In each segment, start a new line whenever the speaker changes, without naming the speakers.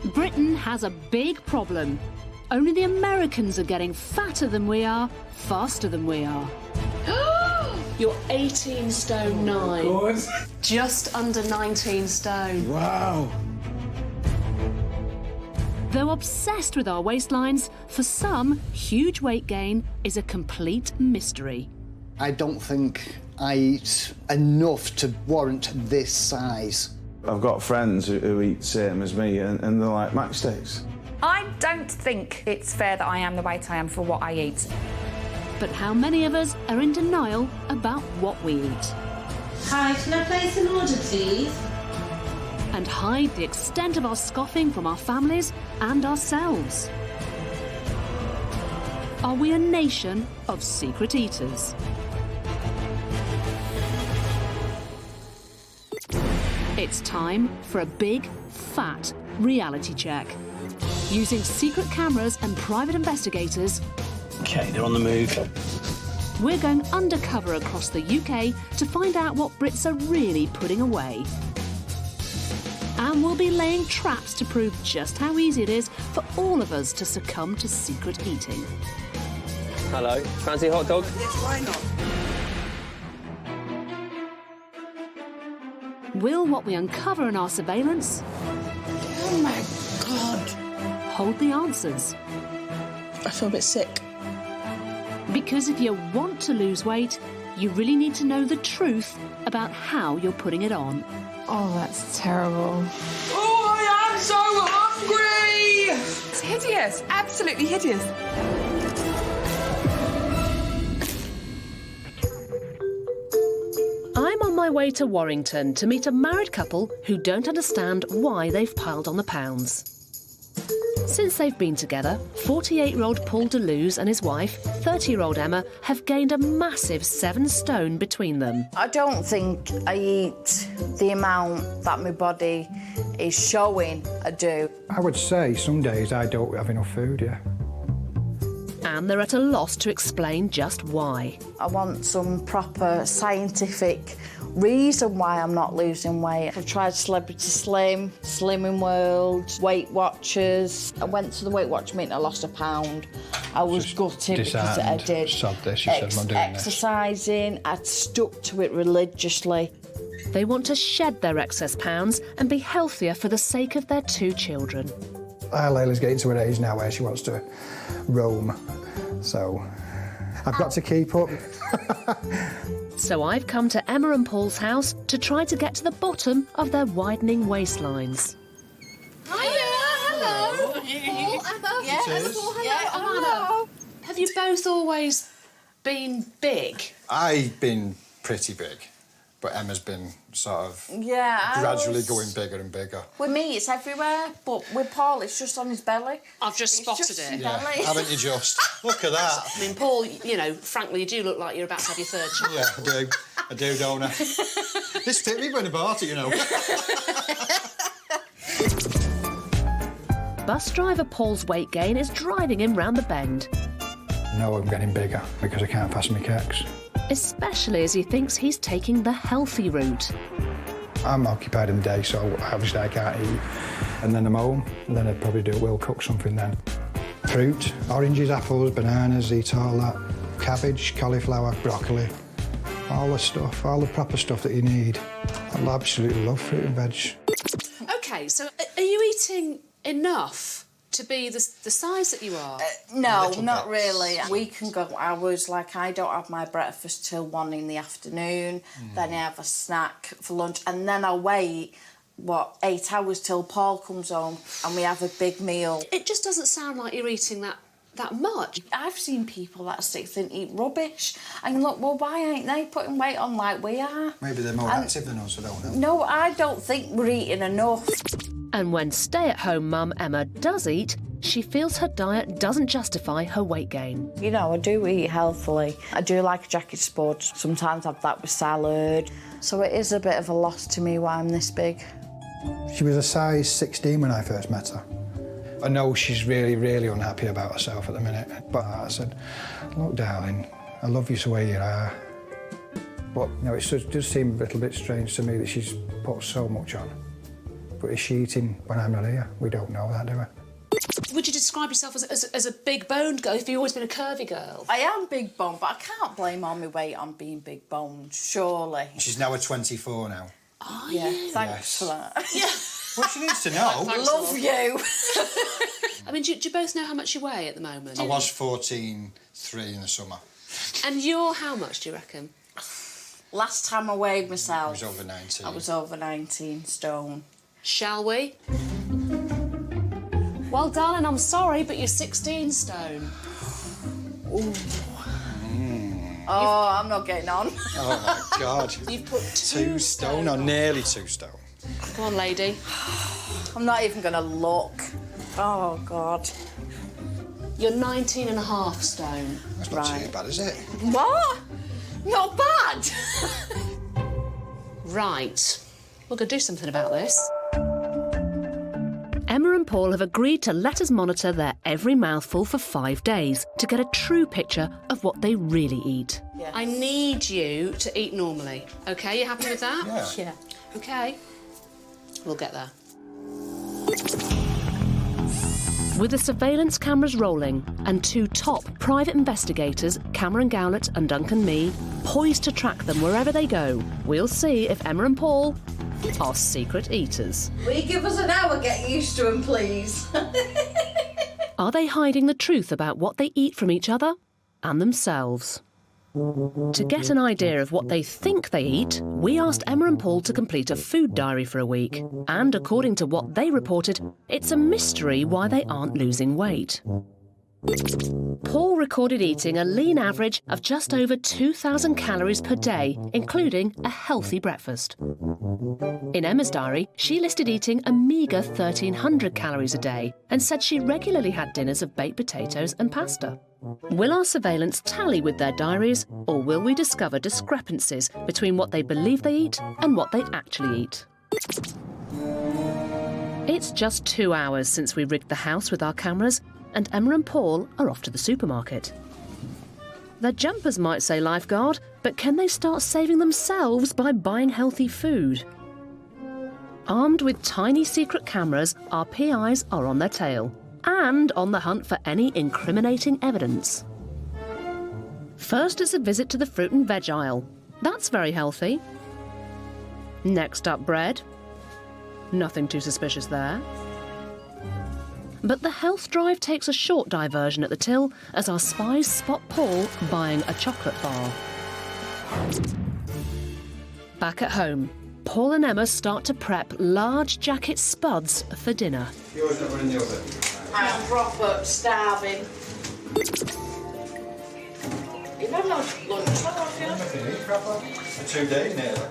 Britain has a big problem. Only the Americans are getting fatter than we are, faster than we are. You're 18 stone 9.
What?
Just under 19 stone.
Wow.
Though obsessed with our waistlines, for some, huge weight gain is a complete mystery.
I don't think I eat enough to warrant this size.
I've got friends who eat the same as me and they're like matchsticks.
I don't think it's fair that I am the weight I am for what I eat.
But how many of us are in denial about what we eat?
Hi, can I place an order, please?
And hide the extent of our scoffing from our families and ourselves. Are we a nation of secret eaters? It's time for a big, fat reality check. Using secret cameras and private investigators,
OK, they're on the move.
we're going undercover across the UK to find out what Brits are really putting away. And we'll be laying traps to prove just how easy it is for all of us to succumb to secret eating.
Hello, fancy a hot dog?
Yes, why not?
Will what we uncover in our surveillance
Oh, my God.
hold the answers?
I feel a bit sick.
Because if you want to lose weight, you really need to know the truth about how you're putting it on.
Oh, that's terrible.
Oh, I am so hungry!
It's hideous, absolutely hideous.
I'm on my way to Warrington to meet a married couple who don't understand why they've piled on the pounds. Since they've been together, 48-year-old Paul Deleuze and his wife, 30-year-old Emma, have gained a massive 7 stone between them.
I don't think I eat the amount that my body is showing I do.
I would say some days I don't have enough food, yeah.
And they're at a loss to explain just why.
I want some proper scientific reason why I'm not losing weight. I've tried Celebrity Slim, Slimming World, Weight Watchers. I went to the Weight Watcher meeting, I lost £1 pound. I was gutted because I did
Sod this, you said, I'm not doing this.
exercising. I'd stuck to it religiously.
They want to shed their excess pounds and be healthier for the sake of their 2 children.
Layla's getting to an age now where she wants to roam, so I've got to keep up.
So I've come to Emma and Paul's house to try to get to the bottom of their widening waistlines.
Hiya, hello. Paul, Emma.
Yes.
Paul, hello. Have you both always been big?
I've been pretty big, but Emma's been sort of gradually going bigger and bigger.
With me, it's everywhere, but with Paul, it's just on his belly.
I've just spotted it.
Yeah, haven't you just? Look at that.
I mean, Paul, you know, frankly, you do look like you're about to have your 3rd child.
Yeah, I do, don't I? This fit me when I bought it, you know.
Bus driver Paul's weight gain is driving him round the bend.
No, I'm getting bigger because I can't pass my cakes.
Especially as he thinks he's taking the healthy route.
I'm occupied in the day, so obviously I can't eat. And then I'm home, and then I'd probably will cook something then. Fruit, oranges, apples, bananas, eat all that. Cabbage, cauliflower, broccoli, all the stuff, all the proper stuff that you need. I absolutely love fruit and veg.
OK, so are you eating enough to be the size that you are?
No, not really. We can go hours, like I don't have my breakfast till 1 in the afternoon, then I have a snack for lunch, and then I wait, 8 hours till Paul comes home and we have a big meal.
It just doesn't sound like you're eating that much.
I've seen people that are 6 and eat rubbish, and look, well, why ain't they putting weight on like we are?
Maybe they're more active than us, I don't know.
No, I don't think we're eating enough.
And when stay-at-home mum Emma does eat, she feels her diet doesn't justify her weight gain.
You know, I do eat healthily. I do like a jacket spud. Sometimes have that with salad. So it is a bit of a loss to me why I'm this big.
She was a size 16 when I first met her. I know she's really, really unhappy about herself at the minute, but I said, look, darling, I love you the way you are. But, you know, it does seem a little bit strange to me that she's put so much on. But is she eating when I'm not here? We don't know that, do we?
Would you describe yourself as a big-boned girl? Have you always been a curvy girl?
I am big-boned, but I can't blame all my weight on being big-boned, surely.
She's now a 24 now.
Oh,
yeah. Thanks for that.
Yeah.
Well, she needs to know.
Love you.
I mean, do you both know how much you weigh at the moment?
I was 14.3 in the summer.
And you're how much, do you reckon?
Last time I weighed myself...
I was over 19.
I was over 19 stone.
Shall we? Well, darling, I'm sorry, but you're 16 stone.
Ooh. Oh, I'm not getting on.
Oh, my God.
You've put
2 stone or nearly 2 stone.
Go on, lady.
I'm not even going to look. Oh, God.
You're 19 and a half stone.
That's not too bad, is it?
What? Not bad.
Right. We're going to do something about this.
Emma and Paul have agreed to let us monitor their every mouthful for 5 days to get a true picture of what they really eat.
Yes.
I need you to eat normally. OK, you happy with that?
Yeah.
OK. We'll get there.
With the surveillance cameras rolling and 2 top private investigators, Cameron Gowlett and Duncan Mee, poised to track them wherever they go, we'll see if Emma and Paul are secret eaters.
Will you give us an hour getting used to them, please?
Are they hiding the truth about what they eat from each other and themselves? To get an idea of what they think they eat, we asked Emma and Paul to complete a food diary for a week. And according to what they reported, it's a mystery why they aren't losing weight. Paul recorded eating a lean average of just over 2,000 calories per day, including a healthy breakfast. In Emma's diary, she listed eating a meagre 1,300 calories a day and said she regularly had dinners of baked potatoes and pasta. Will our surveillance tally with their diaries, or will we discover discrepancies between what they believe they eat and what they actually eat? It's just 2 hours since we rigged the house with our cameras, and Emma and Paul are off to the supermarket. Their jumpers might say lifeguard, but can they start saving themselves by buying healthy food? Armed with tiny secret cameras, our PIs are on their tail and on the hunt for any incriminating evidence. First, it's a visit to the fruit and veg aisle. That's very healthy. Next up, bread. Nothing too suspicious there. But the health drive takes a short diversion at the till as our spies spot Paul buying a chocolate bar. Back at home, Paul and Emma start to prep large jacket spuds for dinner.
Yours never in the oven.
I'm proper starving. You've had no lunch, have you?
For 2 days nearly.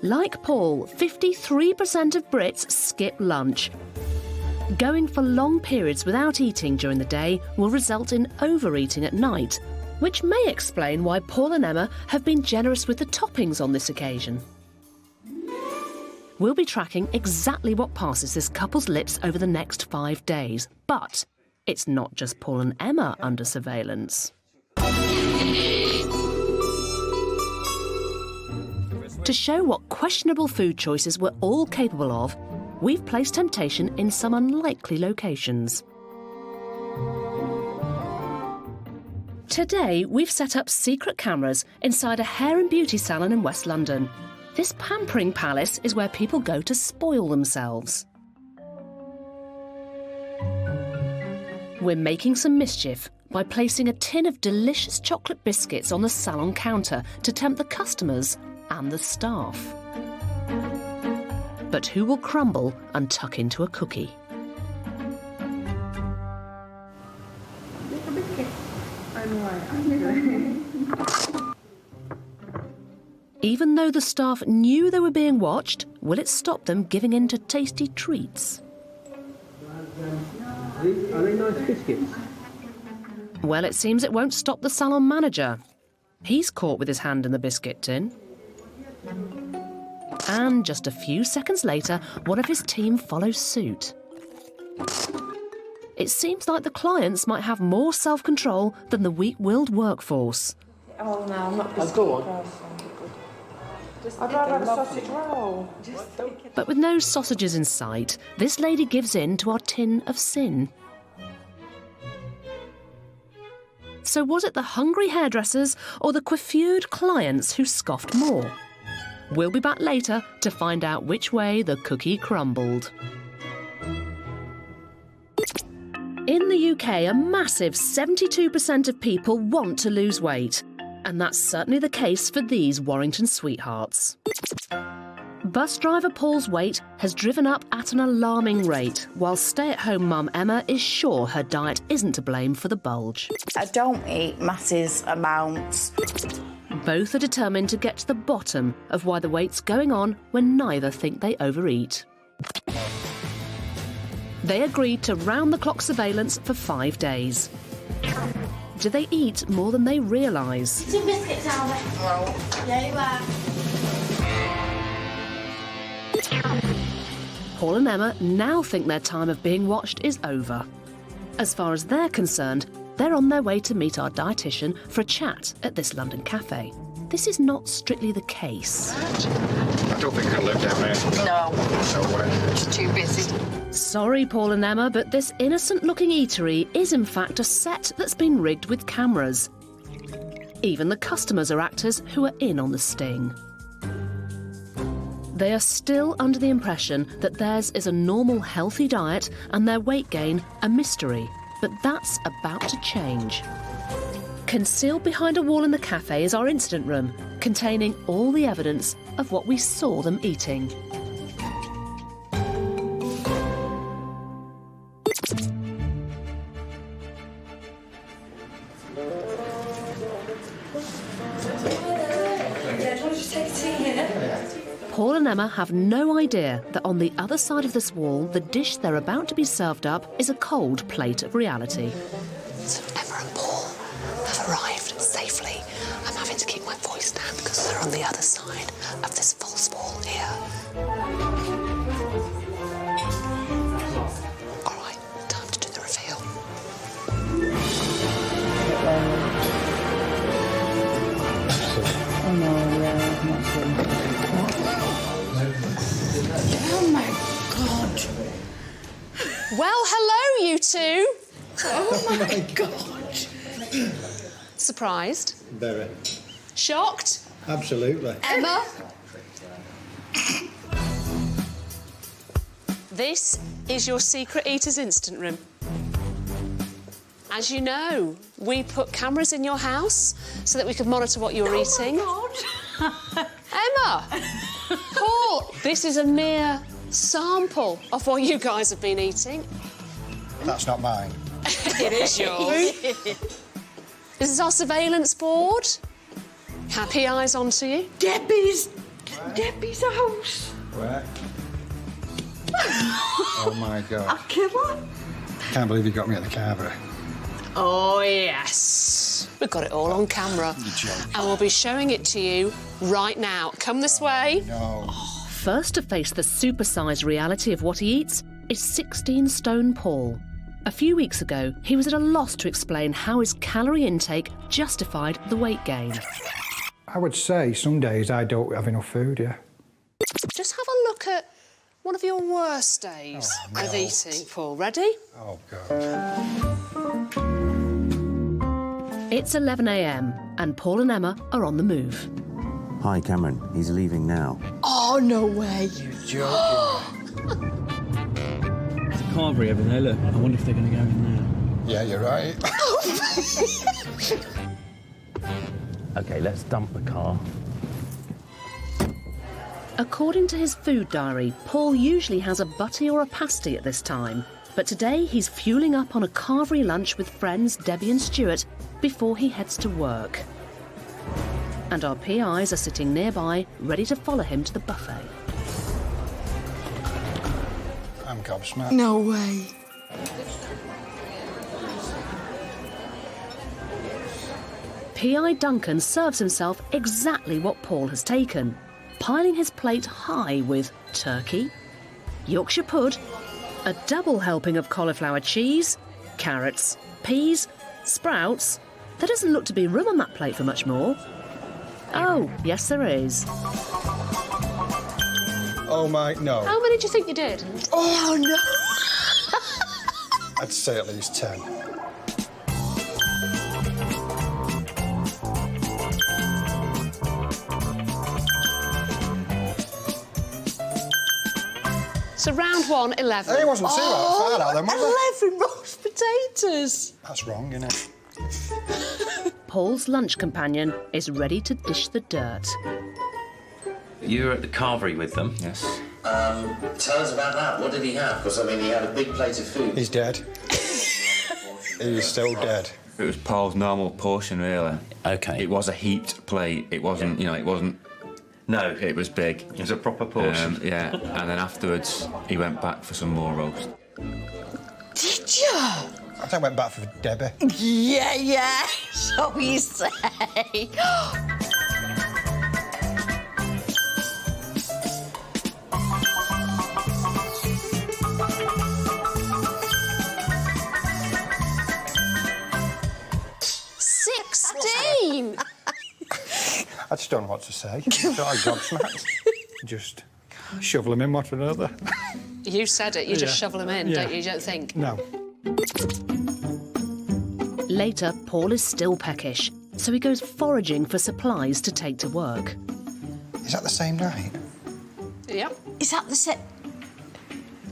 Like Paul, 53% of Brits skip lunch. Going for long periods without eating during the day will result in overeating at night, which may explain why Paul and Emma have been generous with the toppings on this occasion. We'll be tracking exactly what passes this couple's lips over the next 5 days. But it's not just Paul and Emma under surveillance. To show what questionable food choices we're all capable of, we've placed temptation in some unlikely locations. Today, we've set up secret cameras inside a hair and beauty salon in West London. This pampering palace is where people go to spoil themselves. We're making some mischief by placing a tin of delicious chocolate biscuits on the salon counter to tempt the customers and the staff. But who will crumble and tuck into a cookie? Even though the staff knew they were being watched, will it stop them giving in to tasty treats?
Are they nice biscuits?
Well, it seems it won't stop the salon manager. He's caught with his hand in the biscuit tin. And just a few seconds later, one of his team follows suit. It seems like the clients might have more self-control than the weak-willed workforce.
Oh, no, I'm not
Oh, go on.
I'd rather have a sausage roll.
But with no sausages in sight, this lady gives in to our tin of sin. So was it the hungry hairdressers or the coiffured clients who scoffed more? We'll be back later to find out which way the cookie crumbled. In the UK, a massive 72% of people want to lose weight. And that's certainly the case for these Warrington sweethearts. Bus driver Paul's weight has driven up at an alarming rate, while stay-at-home mum Emma is sure her diet isn't to blame for the bulge.
I don't eat massive amounts.
Both are determined to get to the bottom of why the weight's going on when neither think they overeat. They agreed to round-the-clock surveillance for 5 days. Do they eat more than they realise?
2 biscuits, Albert.
No.
Yeah, you are.
Paul and Emma now think their time of being watched is over. As far as they're concerned, they're on their way to meet our dietitian for a chat at this London cafe. This is not strictly the case.
I don't think I can live down there.
No.
No way.
It's too busy.
Sorry, Paul and Emma, but this innocent-looking eatery is in fact a set that's been rigged with cameras. Even the customers are actors who are in on the sting. They are still under the impression that theirs is a normal, healthy diet and their weight gain a mystery, but that's about to change. Concealed behind a wall in the cafe is our incident room, containing all the evidence of what we saw them eating. Paul and Emma have no idea that on the other side of this wall, the dish they're about to be served up is a cold plate of reality.
So Emma and Paul have arrived safely. I'm having to keep my voice down because they're on the other side of this false wall here. All right, time to do the reveal.
Oh no, yeah, I've not seen it.
Oh my God. Well, hello, you two. Oh my God. Surprised?
Very.
Shocked?
Absolutely.
Emma? This is your secret eater's instant room. As you know, we put cameras in your house so that we could monitor what you're eating. Emma! Paul, this is a mere sample of what you guys have been eating.
That's not mine.
It is yours. This is our surveillance board. Happy eyes onto you.
Debbie's house.
Where? Oh my God.
I'll kill her.
Can't believe you got me at the carvery.
Oh, yes. We've got it all on camera.
You joke.
And we'll be showing it to you right now. Come this way.
No.
First to face the supersized reality of what he eats is 16-stone Paul. A few weeks ago, he was at a loss to explain how his calorie intake justified the weight gain.
I would say some days I don't have enough food, yeah.
Just have a look at one of your worst days of eating, Paul. Ready?
Oh, God.
It's 11 a.m. and Paul and Emma are on the move.
Hi, Cameron. He's leaving now.
Oh, no way.
You're joking.
Carvery over there, look. I wonder if they're going to go in there.
Yeah, you're right.
OK, let's dump the car.
According to his food diary, Paul usually has a butty or a pasty at this time. But today he's fueling up on a carvery lunch with friends Debbie and Stuart before he heads to work. And our PIs are sitting nearby, ready to follow him to the buffet.
I'm gobsmacked.
No way.
PI Duncan serves himself exactly what Paul has taken, piling his plate high with turkey, Yorkshire pud, a double helping of cauliflower cheese, carrots, peas, sprouts. There doesn't look to be room on that plate for much more. Oh, yes there is.
Oh my, no.
How many do you think you did?
Oh, no.
I'd say at least 10.
So round 1, 11.
It wasn't too far out then, was
11 roast potatoes.
it? That's wrong, isn't it?
Paul's lunch companion is ready to dish the dirt.
You were at the carvery with them?
Yes.
Tell us about that. What did he have? Because, I mean, he had a big plate of food.
He's dead. He's still dead.
It was Paul's normal portion, really.
Okay.
It was a heaped plate. It wasn't, you know, it wasn't... No, it was big.
It was a proper portion.
Yeah, and then afterwards, he went back for some more roast.
Did you?
I think I went back for Debbie.
Yeah. So you say.
I just don't know what to say. I'm gobsmacked. Just shovel them in one for another.
You said it, you just shovel them in, don't you? You don't think?
No.
Later, Paul is still peckish, so he goes foraging for supplies to take to work.
Is that the same night?
Yep.
Is that the set?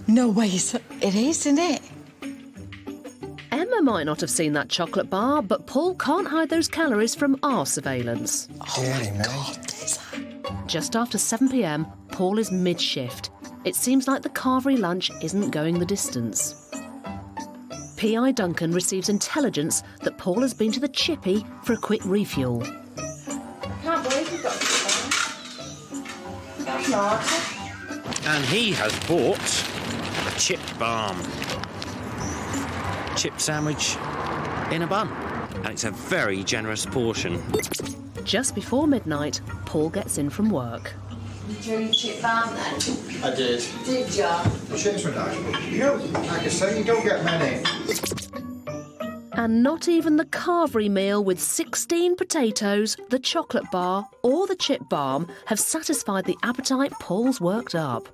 No way, it is, isn't it?
Emma might not have seen that chocolate bar, but Paul can't hide those calories from our surveillance.
Deary me.
Just after 7 p.m, Paul is mid-shift. It seems like the carvery lunch isn't going the distance. P.I. Duncan receives intelligence that Paul has been to the chippy for a quick refuel.
Can't believe you've got That's naughty.
And he has bought a chip balm. Chip sandwich in a bun. And it's a very generous portion.
Just before midnight, Paul gets in from work.
Did you eat chip balm then?
I did.
Did you?
The chips were nice. You know, like I say, you don't get many.
And not even the carvery meal with 16 potatoes, the chocolate bar or the chip balm have satisfied the appetite Paul's worked up.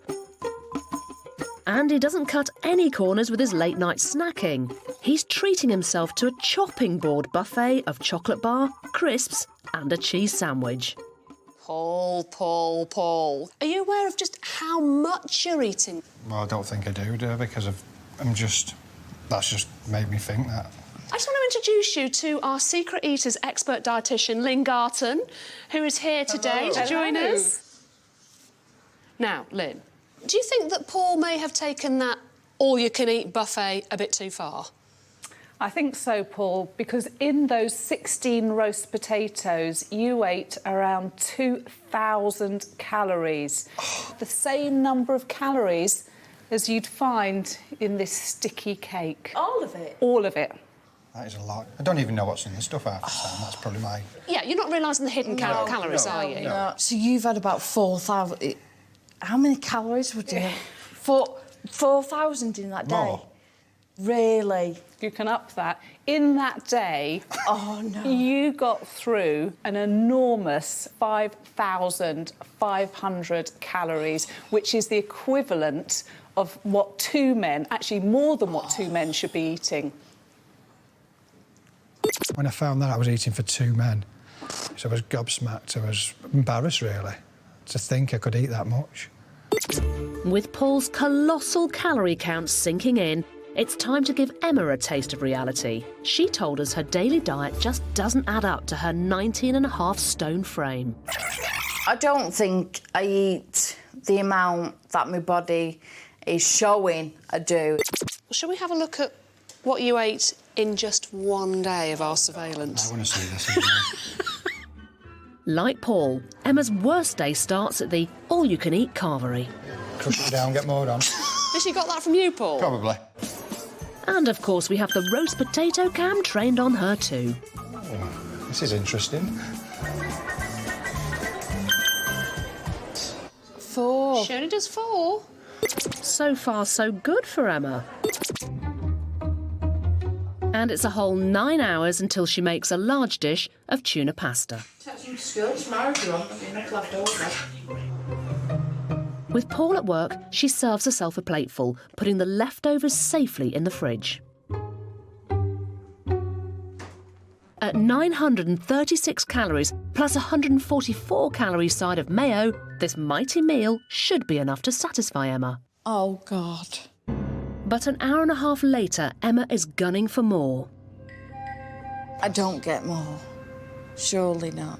And he doesn't cut any corners with his late-night snacking. He's treating himself to a chopping board buffet of chocolate bar, crisps and a cheese sandwich.
Paul. Are you aware of just how much you're eating?
Well, I don't think I do, because that's just made me think that.
I just want to introduce you to our secret eaters expert dietitian, Lynn Garton, who is here today to join us. Now, Lynn, do you think that Paul may have taken that all-you-can-eat buffet a bit too far?
I think so, Paul, because in those 16 roast potatoes, you ate around 2,000 calories. The same number of calories as you'd find in this sticky cake.
All of it?
All of it.
That is a lot. I don't even know what's in the stuff half the time. That's probably my...
Yeah, you're not realising the hidden calories, are you?
No. So you've had about 4,000... How many calories would you have? 4,000 in that day?
More.
Really? You can up that. In that day, you got through an enormous 5,500 calories, which is the equivalent of what 2 men, actually more than what 2 men should be eating.
When I found that, I was eating for 2 men. So I was gobsmacked. I was embarrassed, really, to think I could eat that much.
With Paul's colossal calorie count sinking in, it's time to give Emma a taste of reality. She told us her daily diet just doesn't add up to her 19.5 stone frame.
I don't think I eat the amount that my body is showing I do.
Shall we have a look at what you ate in just one day of our surveillance?
I want to see this.
Like Paul, Emma's worst day starts at the all-you-can-eat carvery.
Crush it down, get more on.
Has she got that from you, Paul?
Probably.
And, of course, we have the roast potato cam trained on her too.
Oh, this is interesting.
4.
She only does 4.
So far, so good for Emma. And it's a whole 9 hours until she makes a large dish of tuna pasta.
Take some skills tomorrow if you want, in a cloth over.
With Paul at work, she serves herself a plateful, putting the leftovers safely in the fridge. At 936 calories plus 144 calories side of mayo, this mighty meal should be enough to satisfy Emma.
Oh, God.
But an hour and a half later, Emma is gunning for more.
I don't get more. Surely not.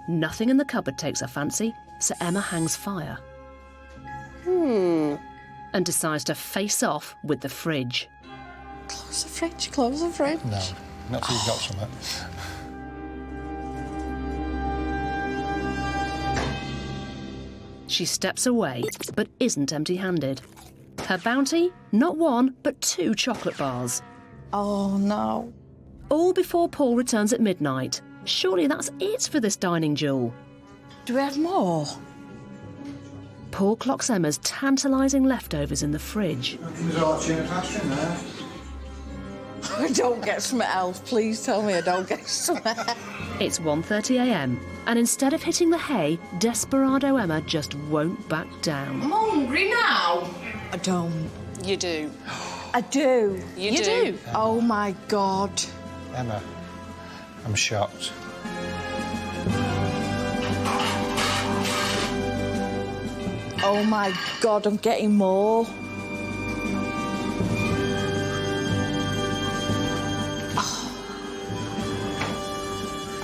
Nothing in the cupboard takes her fancy, so Emma hangs fire. And decides to face off with the fridge.
Close the fridge, close the fridge.
No, not till you've got something.
She steps away, but isn't empty-handed. Her bounty? Not one, but 2 chocolate bars.
Oh, no.
All before Paul returns at midnight. Surely that's it for this dining duel.
Do we have more?
Paul clocks Emma's tantalising leftovers in the fridge.
I don't get something else. Please tell me I don't get something else.
It's 1:30 a.m, and instead of hitting the hay, desperado Emma just won't back down.
I'm hungry now. I don't.
You do.
I do.
You do.
Oh, my God.
Emma, I'm shocked.
Oh, my God, I'm getting more. Oh.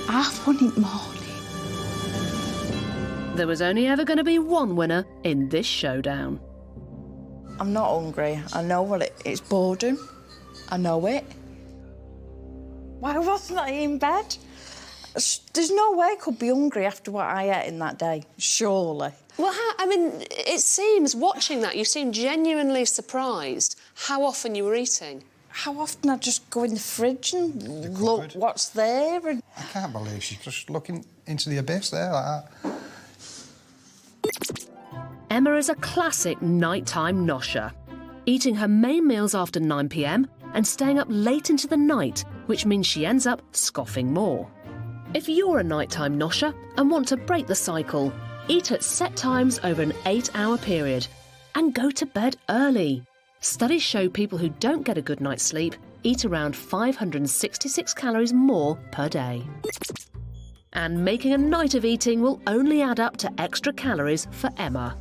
I've won it morning.
There was only ever going to be one winner in this showdown.
I'm not hungry. I know what it's boredom. I know it. Why wasn't I in bed? There's no way I could be hungry after what I ate in that day, surely.
Well, it seems, watching that, you seem genuinely surprised how often you were eating.
How often I just go in the fridge and look what's there. And...
I can't believe she's just looking into the abyss there like that.
Emma is a classic nighttime nosher, eating her main meals after 9 p.m. and staying up late into the night, which means she ends up scoffing more. If you're a nighttime nosher and want to break the cycle, eat at set times over an 8-hour period and go to bed early. Studies show people who don't get a good night's sleep eat around 566 calories more per day. And making a night of eating will only add up to extra calories for Emma.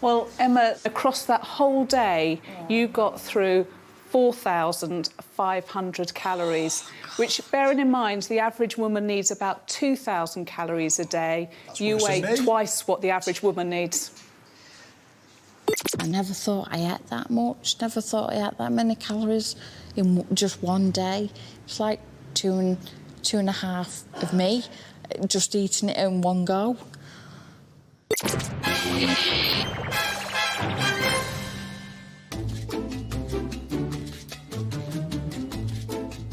Well, Emma, across that whole day, you got through 4,500 calories, which, bearing in mind, the average woman needs about 2,000 calories a day. You weigh twice what the average woman needs.
I never thought I ate that much, never thought I ate that many calories in just one day. It's like two and a half of me, just eating it in one go.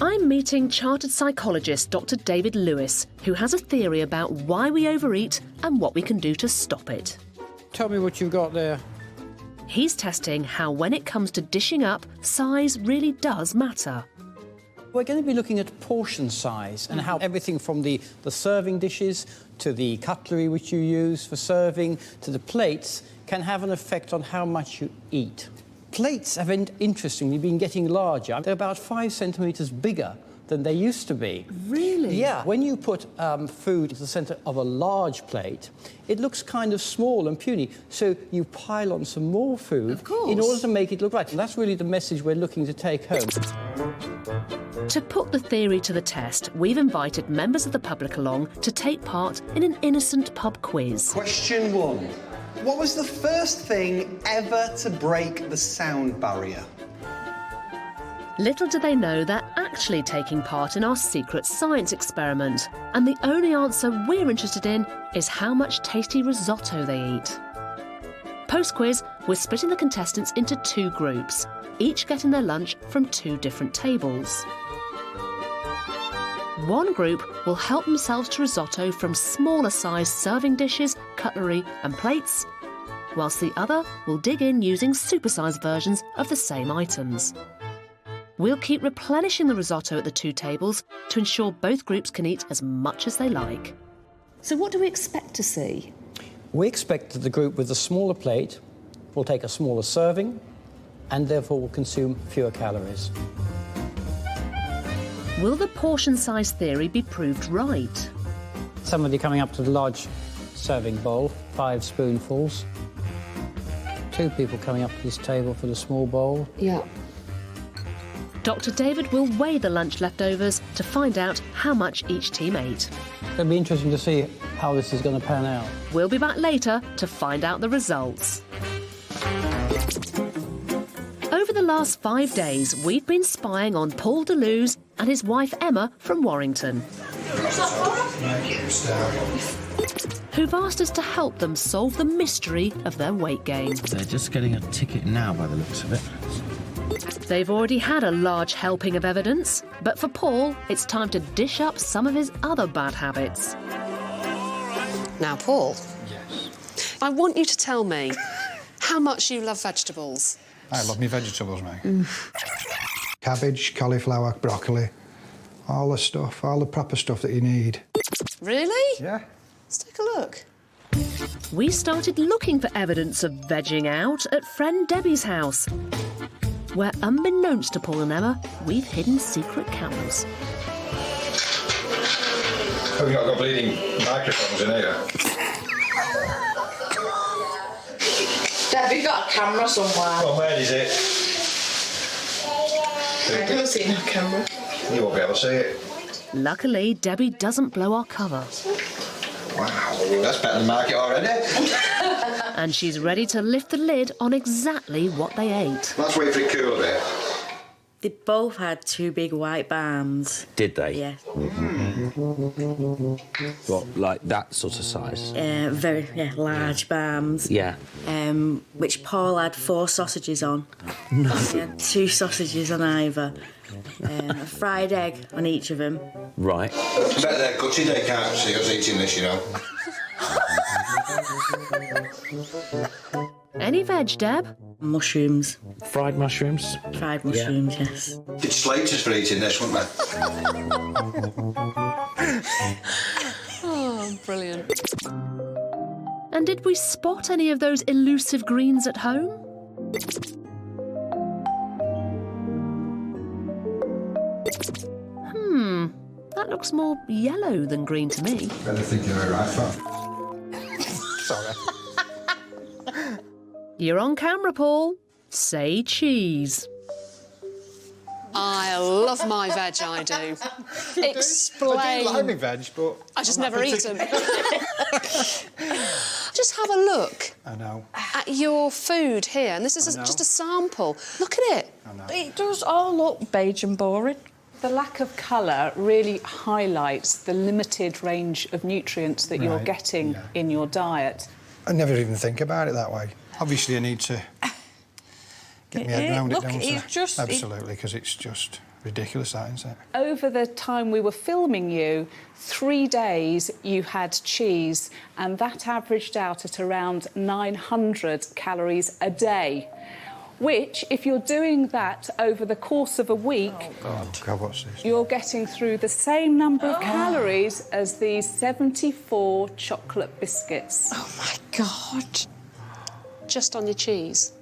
I'm meeting chartered psychologist Dr. David Lewis, who has a theory about why we overeat and what we can do to stop it.
Tell me what you've got there.
He's testing how, when it comes to dishing up, size really does matter.
We're going to be looking at portion size and how everything from the serving dishes to the cutlery which you use for serving to the plates can have an effect on how much you eat. Plates have, interestingly, been getting larger. They're about 5 centimetres bigger than they used to be.
Really?
Yeah. When you put food at the centre of a large plate, it looks kind of small and puny, so you pile on some more food in order to make it look right. And that's really the message we're looking to take home.
To put the theory to the test, we've invited members of the public along to take part in an innocent pub quiz.
Question 1. What was the first thing ever to break the sound barrier?
Little do they know they're actually taking part in our secret science experiment, and the only answer we're interested in is how much tasty risotto they eat. Post-quiz, we're splitting the contestants into 2 groups, each getting their lunch from 2 different tables. One group will help themselves to risotto from smaller-sized serving dishes, cutlery and plates, whilst the other will dig in using supersized versions of the same items. We'll keep replenishing the risotto at the 2 tables to ensure both groups can eat as much as they like. So what do we expect to see?
We expect that the group with the smaller plate will take a smaller serving and therefore will consume fewer calories.
Will the portion size theory be proved right?
Somebody coming up to the large serving bowl, 5 spoonfuls. 2 people coming up to this table for the small bowl.
Yeah.
Dr. David will weigh the lunch leftovers to find out how much each team ate.
It'll be interesting to see how this is going to pan out.
We'll be back later to find out the results. Over the last 5 days, we've been spying on Paul Deleuze and his wife Emma from Warrington, who've asked us to help them solve the mystery of their weight gain.
They're just getting a ticket now by the looks of it.
They've already had a large helping of evidence, but for Paul, it's time to dish up some of his other bad habits.
Now, Paul.
Yes.
I want you to tell me how much you love vegetables.
I love me vegetables, mate. Cabbage, cauliflower, broccoli, all the stuff, all the proper stuff that you need.
Really?
Yeah.
Let's take a look.
We started looking for evidence of vegging out at friend Debbie's house, where, unbeknownst to Paul and Emma, we've hidden secret cameras.
Have you not got bleeding microphones in here?
Deb, you got a camera somewhere.
Well, where is it?
I can't see no camera.
You won't be able to see it.
Luckily, Debbie doesn't blow our cover.
Wow, that's better than market already.
And she's ready to lift the lid on exactly what they ate.
Let's wait for it to cool a bit.
They both had 2 big white barns.
Did they?
Yeah.
What, like that sort of size?
Very large barns.
Yeah.
Which Paul had 4 sausages on.
No.
He had 2 sausages on either. A fried egg on each of them.
Right.
I bet they're gutted they can't see us eating this, you know.
Any veg, Deb?
Mushrooms.
Fried mushrooms?
Fried mushrooms, yes.
They'd slate us for eating this, wouldn't they?
Oh, brilliant.
And did we spot any of those elusive greens at home? That looks more yellow than green to me.
Better think you're right, fat. Sorry.
You're on camera, Paul. Say cheese.
I love my veg, I do. Explain.
I do like me veg, but...
I just never eat them. Just have a look.
I know.
At your food here, and this is just a sample. Look at it.
I know.
It does all look beige and boring.
The lack of colour really highlights the limited range of nutrients that you're getting in your diet.
I never even think about it that way. Obviously, I need to get my head around it, don't I? Absolutely, because it's just ridiculous, that, isn't it?
Over the time we were filming you, 3 days you had cheese, and that averaged out at around 900 calories a day. Which, if you're doing that over the course of a week,
God, what's this?
you're getting through the same number of calories as these 74 chocolate biscuits.
Oh, my God.
Just on your cheese.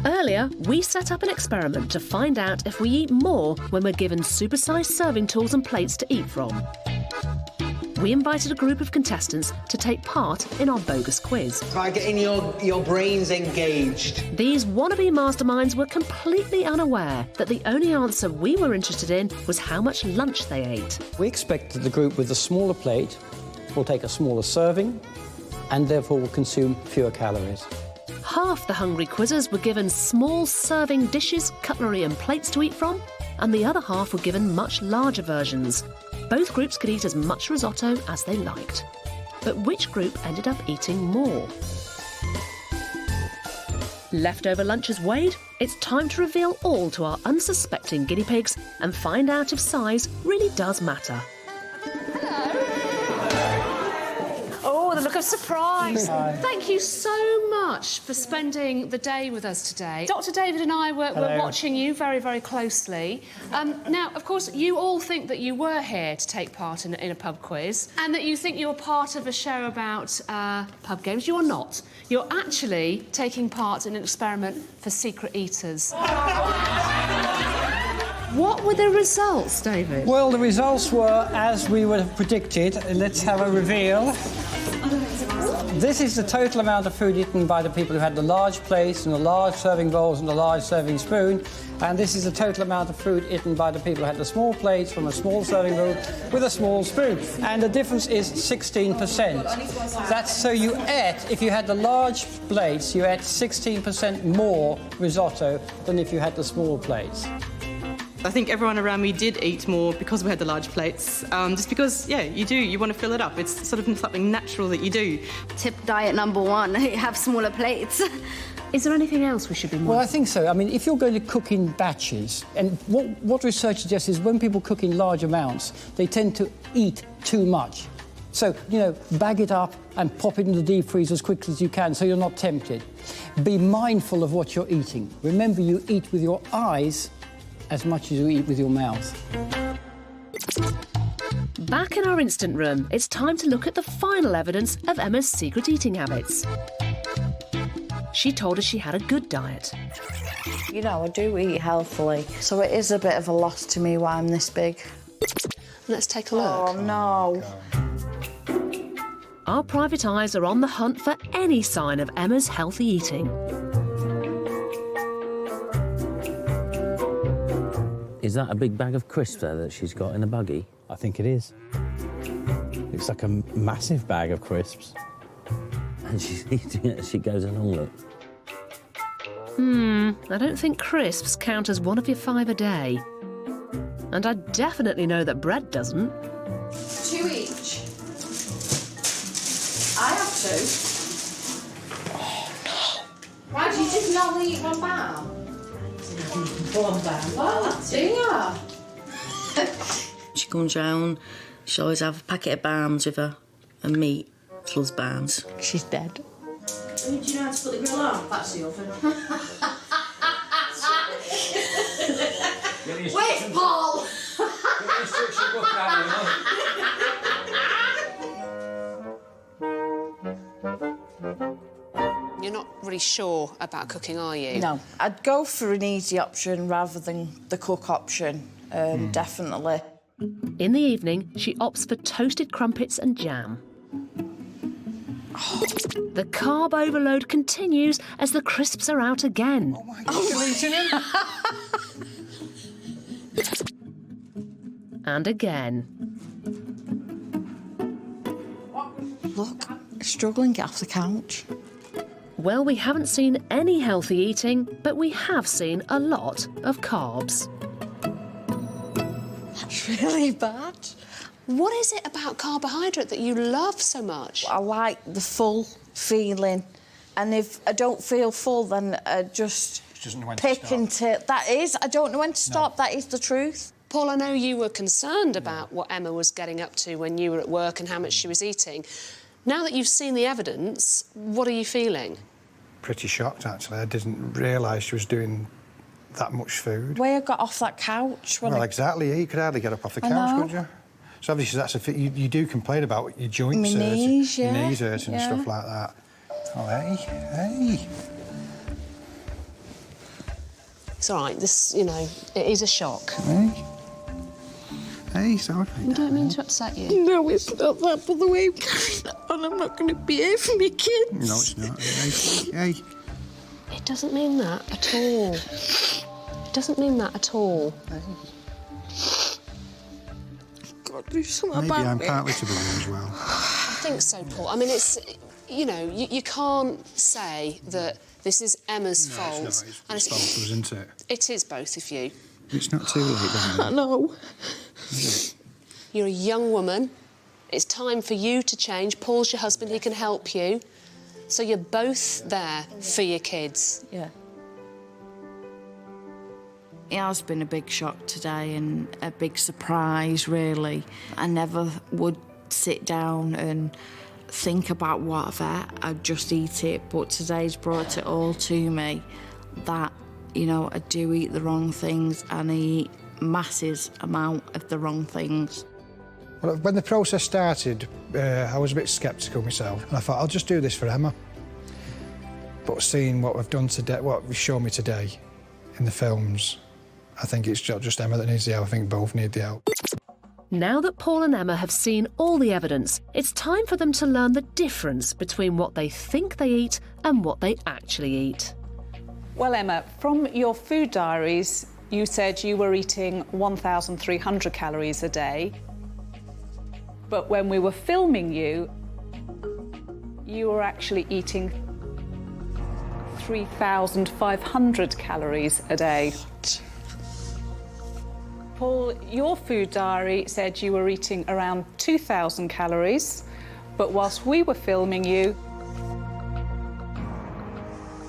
Earlier, we set up an experiment to find out if we eat more when we're given supersized serving tools and plates to eat from. We invited a group of contestants to take part in our bogus quiz.
By getting your brains engaged.
These wannabe masterminds were completely unaware that the only answer we were interested in was how much lunch they ate.
We expect that the group with the smaller plate will take a smaller serving and therefore will consume fewer calories.
Half the hungry quizzers were given small serving dishes, cutlery and plates to eat from, and the other half were given much larger versions. Both groups could eat as much risotto as they liked. But which group ended up eating more? Leftover lunches weighed, it's time to reveal all to our unsuspecting guinea pigs and find out if size really does matter.
the look of surprise.
Hi.
Thank you so much for spending the day with us today. Dr. David and I were watching you very, very closely. Now, of course, you all think that you were here to take part in a pub quiz and that you think you're part of a show about pub games. You are not. You're actually taking part in an experiment for secret eaters. What were the results, David?
Well, the results were as we would have predicted. Let's have a reveal. This is the total amount of food eaten by the people who had the large plates and the large serving bowls and the large serving spoon. And this is the total amount of food eaten by the people who had the small plates from a small serving bowl with a small spoon. And the difference is 16%. That's so you ate, if you had the large plates, you ate 16% more risotto than if you had the small plates.
I think everyone around me did eat more because we had the large plates. Just because, yeah, you want to fill it up. It's sort of something natural that you do.
Tip diet number one, have smaller plates.
Is there anything else we should be mindful?
Well, I think so. I mean, if you're going to cook in batches, and what research suggests is when people cook in large amounts, they tend to eat too much. So, you know, bag it up and pop it in the deep freeze as quickly as you can so you're not tempted. Be mindful of what you're eating. Remember, you eat with your eyes as much as you eat with your mouth.
Back in our instant room, it's time to look at the final evidence of Emma's secret eating habits. She told us she had a good diet.
You know, I do eat healthily, so it is a bit of a loss to me why I'm this big.
Let's take a look.
Oh, no.
Our private eyes are on the hunt for any sign of Emma's healthy eating.
Is that a big bag of crisps there that she's got in the buggy?
I think it is. It's like a massive bag of crisps.
And she's eating it as she goes along, look.
I don't think crisps count as one of your 5 a day. And I definitely know that bread doesn't.
2 each. I have 2. Oh, no. Why do you just not eat 1 bar? 1 bar. What? Do you?
She comes round, she'll always have a packet of barms with her and meat. She loves barms.
She's dead.
Do you know how to put the grill on? That's the oven.
Wait, Paul!
You're not really sure about cooking, are you?
No, I'd go for an easy option rather than the cook option, definitely.
In the evening, she opts for toasted crumpets and jam. The carb overload continues as the crisps are out again.
Oh my God, you're eating him?
And again.
Look, struggling to get off the couch.
Well, we haven't seen any healthy eating, but we have seen a lot of carbs.
That's really bad.
What is it about carbohydrate that you love so much?
I like the full feeling, and if I don't feel full, then I just pick and tip. That is, I don't know when to stop. That is the truth.
Paul, I know you were concerned about what Emma was getting up to when you were at work and how much she was eating. Now that you've seen the evidence, what are you feeling?
Pretty shocked, actually. I didn't realise she was doing that much food.
The way I got off that couch...
Well, exactly. You could hardly get up off the couch, could you? So obviously that's you do complain about your joints hurting, your knees hurting and stuff like that. Oh, hey.
It's all right. This, you know, it is a shock.
Hey, sorry.
I don't mean to upset you.
No, it's not that, but the way I'm carrying on, I'm not going to be here for my kids.
No, it's not. Hey.
It doesn't mean that at all. It doesn't mean that at all.
Do something
Maybe I'm partly to blame as well.
I think so, Paul. I mean, it's, you know, you can't say that this is Emma's fault.
It's not. It's both of us, isn't it?
It is both of you.
It's not too late, then.
I know.
You're a young woman. It's time for you to change. Paul's your husband. He can help you. So you're both there for your kids.
Yeah.
It has been a big shock today and a big surprise, really. I never would sit down and
think about what I've ate, I'd just eat it. But today's brought it all to me that, you know, I do eat the wrong things and I eat massive amount of the wrong things.
Well, when the process started, I was a bit sceptical myself, and I thought, I'll just do this for Emma. But seeing what we've done today, what you've shown me today in the films, I think it's not just Emma that needs the help, I think both need the help.
Now that Paul and Emma have seen all the evidence, it's time for them to learn the difference between what they think they eat and what they actually eat.
Well, Emma, from your food diaries, you said you were eating 1,300 calories a day. But when we were filming you, you were actually eating 3,500 calories a day. Paul, your food diary said you were eating around 2,000 calories, but whilst we were filming you,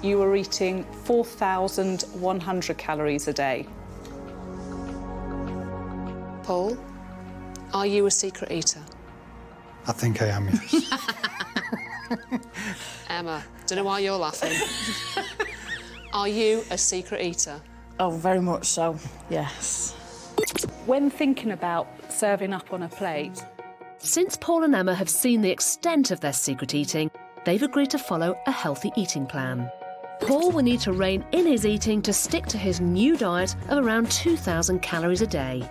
you were eating 4,100 calories a day.
Paul, are you a secret eater?
I think I am, yes.
Emma, don't know why you're laughing. Are you a secret eater?
Oh, very much so, yes.
When thinking about serving up on a plate,
since Paul and Emma have seen the extent of their secret eating, they've agreed to follow a healthy eating plan. Paul will need to rein in his eating to stick to his new diet of around 2,000 calories a day.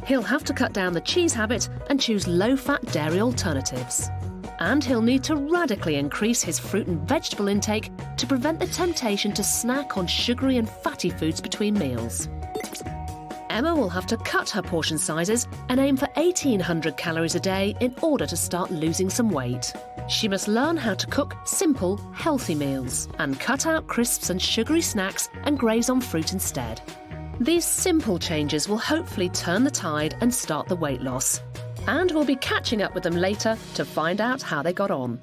He'll have to cut down the cheese habit and choose low-fat dairy alternatives. And he'll need to radically increase his fruit and vegetable intake to prevent the temptation to snack on sugary and fatty foods between meals. Emma will have to cut her portion sizes and aim for 1,800 calories a day in order to start losing some weight. She must learn how to cook simple, healthy meals and cut out crisps and sugary snacks and graze on fruit instead. These simple changes will hopefully turn the tide and start the weight loss. And we'll be catching up with them later to find out how they got on.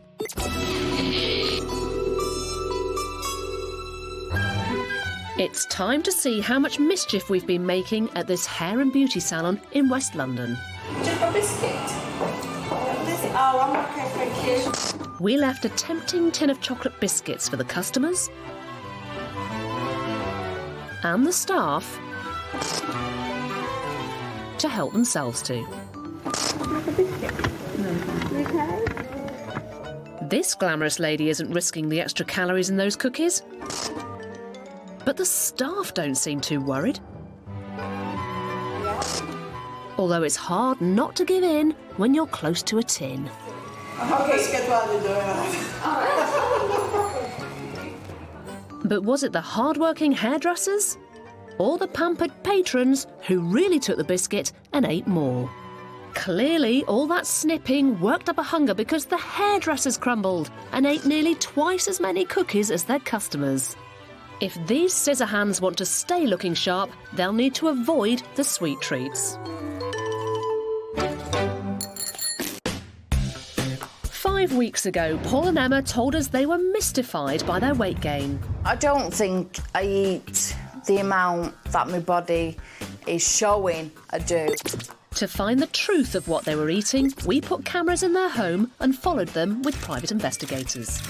It's time to see how much mischief we've been making at this hair and beauty salon in West London.
Just a biscuit. Oh, I'm okay, thank you.
We left a tempting tin of chocolate biscuits for the customers and the staff to help themselves to. This glamorous lady isn't risking the extra calories in those cookies. But the staff don't seem too worried. Although it's hard not to give in when you're close to a tin. But was it the hard-working hairdressers or the pampered patrons who really took the biscuit and ate more? Clearly, all that snipping worked up a hunger because the hairdressers crumbled and ate nearly twice as many cookies as their customers. If these scissor hands want to stay looking sharp, they'll need to avoid the sweet treats. 5 weeks ago, Paul and Emma told us they were mystified by their weight gain.
I don't think I eat the amount that my body is showing I do.
To find the truth of what they were eating, we put cameras in their home and followed them with private investigators.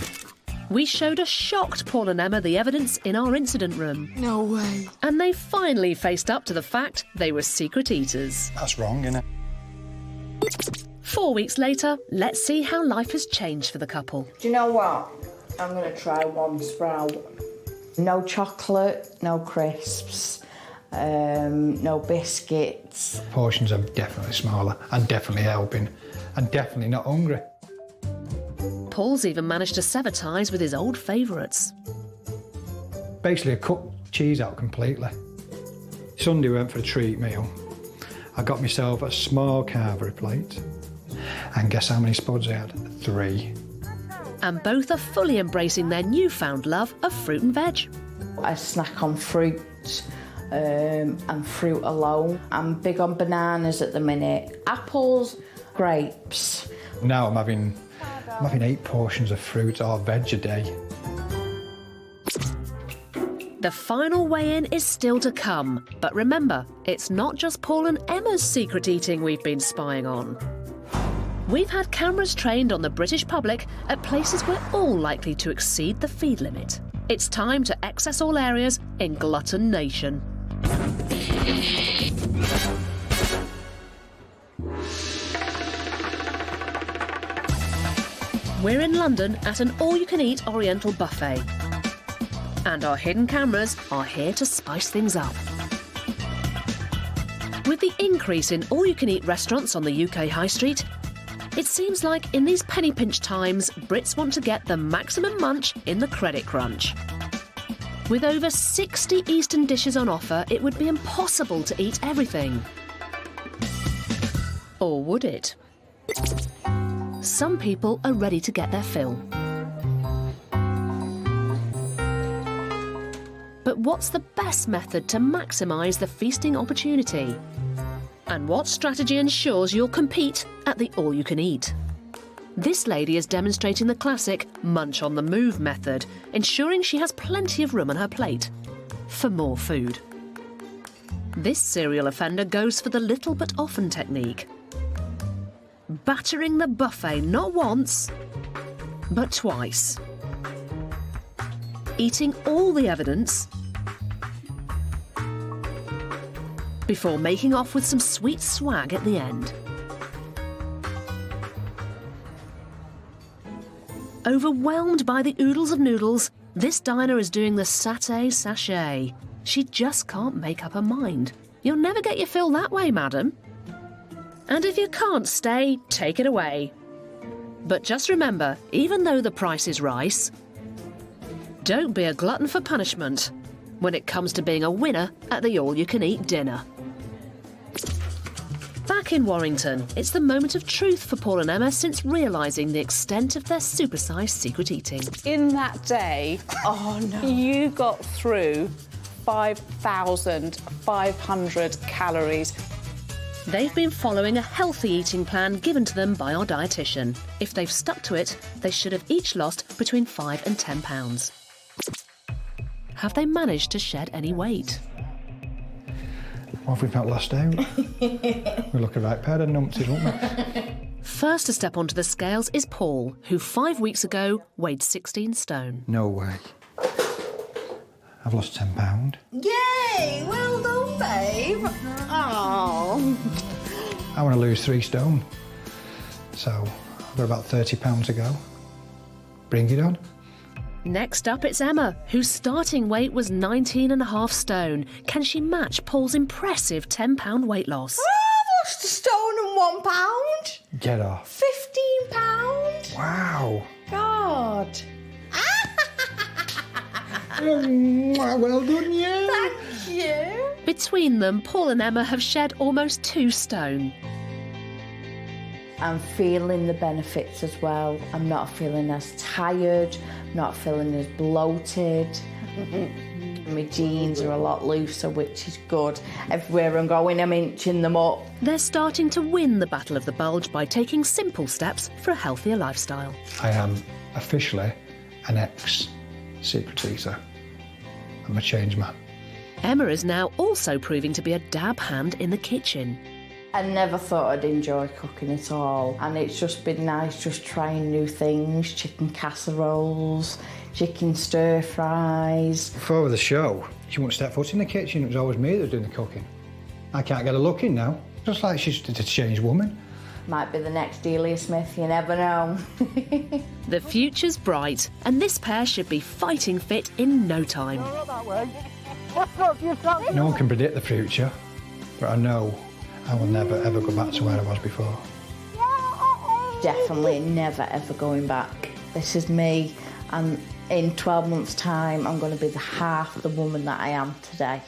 We showed a shocked Paul and Emma the evidence in our incident room.
No way.
And they finally faced up to the fact they were secret eaters.
That's wrong, isn't it?
4 weeks later, let's see how life has changed for the couple.
Do you know what? I'm going to try one sprout. No chocolate, no crisps, no biscuits.
Portions are definitely smaller and definitely helping and definitely not hungry.
Paul's even managed to sever ties with his old favourites.
Basically, I cut cheese out completely. Sunday we went for a treat meal. I got myself a small carvery plate. And guess how many spuds I had? 3.
And both are fully embracing their newfound love of fruit and veg.
I snack on fruit and fruit alone. I'm big on bananas at the minute. Apples, grapes.
Now I'm having 8 portions of fruit or veg a day.
The final weigh-in is still to come. But remember, it's not just Paul and Emma's secret eating we've been spying on. We've had cameras trained on the British public at places we're all likely to exceed the feed limit. It's time to access all areas in Glutton Nation. We're in London at an all-you-can-eat Oriental buffet. And our hidden cameras are here to spice things up. With the increase in all-you-can-eat restaurants on the UK high street, it seems like in these penny pinch times, Brits want to get the maximum munch in the credit crunch. With over 60 Eastern dishes on offer, it would be impossible to eat everything. Or would it? Some people are ready to get their fill. But what's the best method to maximise the feasting opportunity? And what strategy ensures you'll compete at the all-you-can-eat? This lady is demonstrating the classic munch on the move method, ensuring she has plenty of room on her plate for more food. This serial offender goes for the little but often technique, battering the buffet not once, but twice. Eating all the evidence before making off with some sweet swag at the end. Overwhelmed by the oodles of noodles, this diner is doing the satay sachet. She just can't make up her mind. You'll never get your fill that way, madam. And if you can't stay, take it away. But just remember, even though the price is rice, don't be a glutton for punishment when it comes to being a winner at the all-you-can-eat dinner. Back in Warrington, it's the moment of truth for Paul and Emma since realising the extent of their supersized secret eating.
In that day, you got through 5,500 calories.
They've been following a healthy eating plan given to them by our dietitian. If they've stuck to it, they should have each lost between 5 and 10 pounds. Have they managed to shed any weight?
What if we've not lost out? We look a right pair of numpties, won't we?
First to step onto the scales is Paul, who 5 weeks ago weighed 16 stone.
No way. I've lost 10 pound.
Yay! Well done, babe. Oh.
I want to lose 3 stone. So I've got about 30 pounds to go. Bring it on.
Next up, it's Emma, whose starting weight was 19.5 stone. Can she match Paul's impressive £10 weight loss?
I've lost a stone and £1.
Get off.
£15.
Wow.
God.
Well done, you.
Thank you.
Between them, Paul and Emma have shed almost 2 stone.
I'm feeling the benefits as well. I'm not feeling as tired, not feeling as bloated. My jeans are a lot looser, which is good. Everywhere I'm going, I'm inching them up.
They're starting to win the battle of the bulge by taking simple steps for a healthier lifestyle.
I am officially an ex-secret eater. I'm a changed man.
Emma is now also proving to be a dab hand in the kitchen.
I never thought I'd enjoy cooking at all, and it's just been nice just trying new things, chicken casseroles, chicken stir fries.
Before the show, she wouldn't step foot in the kitchen. It was always me that was doing the cooking. I can't get her look in now. Just like she's a changed woman.
Might be the next Delia Smith, you never know.
The future's bright, and this pair should be fighting fit in no time.
No one can predict the future, but I know I will never ever go back to where I was before.
Definitely never ever going back. This is me, and in 12 months' time, I'm going to be the half of the woman that I am today.